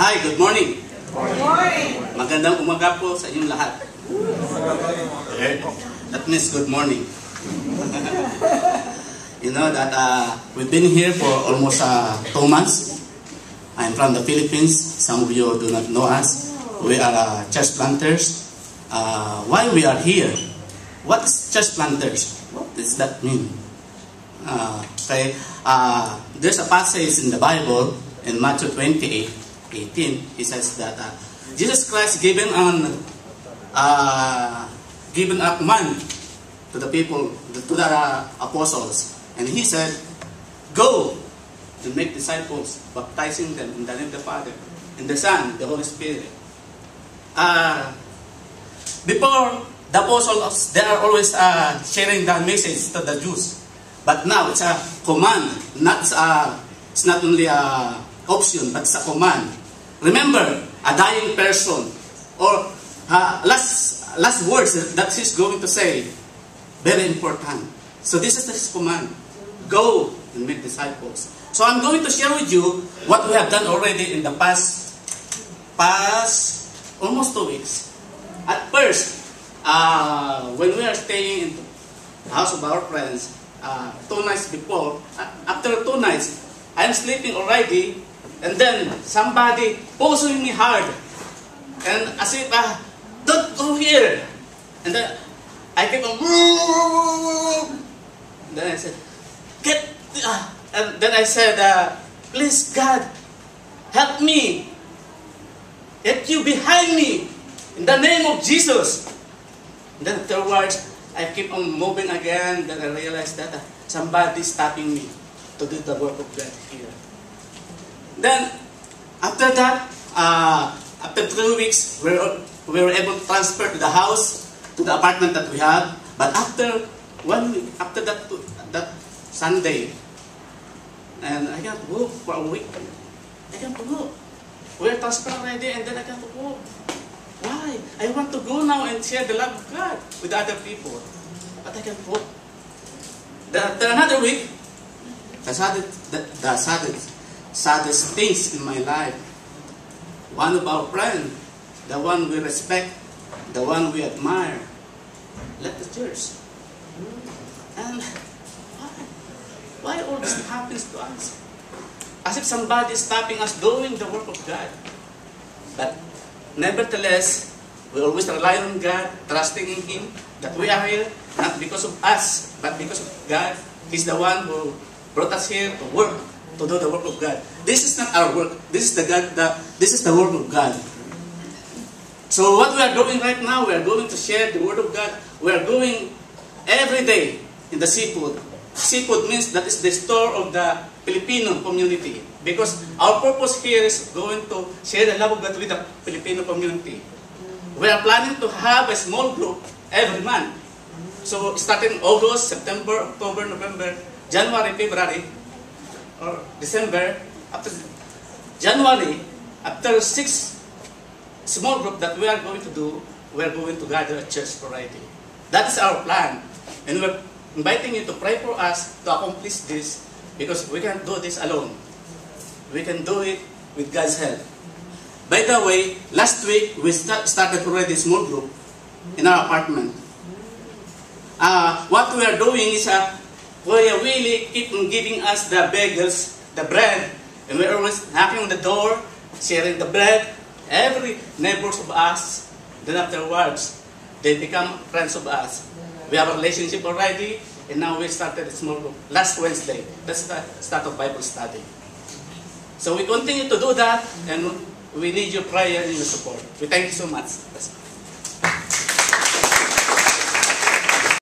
Hi, good morning. Good morning. Magandang umaga po sa inyong lahat. Okay. That means good morning. You know that we've been here for almost 2 months. I'm from the Philippines. Some of you do not know us. We are church planters. Why we are here? What is church planters? What does that mean? Okay. There's a passage in the Bible in Matthew 28:18. It says that Jesus Christ given a command to the people, to the apostles, and he said, "Go and make disciples, baptizing them in the name of the Father, and the Son, the Holy Spirit." Before the apostles, they are always sharing the message to the Jews, but now it's a command. It's not only a option, but it's a command. Remember, a dying person, or last words that he's going to say, very important. So this is his command: go and make disciples. So I'm going to share with you what we have done already in the past almost 2 weeks. At first, when we are staying in the house of our friends, 2 nights before, after 2 nights, I'm sleeping already, and then somebody pulling me hard, and as if, don't go here. And then I kept on, and then I said, and then I said, please God, help me. Get you behind me, in the name of Jesus. And then afterwards, I keep on moving again. Then I realized that somebody is stopping me to do the work of God here. Then, after that, after 3 weeks, we were able to transfer to the house, to the apartment that we have. But after 1 week, after that Sunday, and I can't walk for a week. I can't walk. We're transferred already, and then I can't walk. Why? I want to go now and share the love of God with other people, but I can't walk. After another week, the saddest things in my life. One of our friends, the one we respect, the one we admire, left the church. And why all this happens to us? As if somebody is stopping us doing the work of God. But nevertheless, we always rely on God, trusting in Him, that we are here, not because of us, but because of God. He's the one who brought us here to work, to do the work of God. This is not our work. This is the work of God. So what we are doing right now, we are going to share the word of God. We are going every day in the seafood. Seafood means that is the store of the Filipino community. Because our purpose here is going to share the love of God with the Filipino community. We are planning to have a small group every month. So starting August, September, October, November, January, February, or December, after January, after 6 small group that we are going to do, we are going to gather a church variety. That is our plan. And we're inviting you to pray for us to accomplish this, because we can't do this alone. We can do it with God's help. By the way, last week we started already a small group in our apartment. What we are doing is we are really keep on giving us the bagels, the bread, and we're always knocking on the door, sharing the bread. Every neighbors of us, then afterwards, they become friends of us. We have a relationship already, and now we started a small group last Wednesday. That's the start of Bible study. So we continue to do that, and we need your prayer and your support. We thank you so much.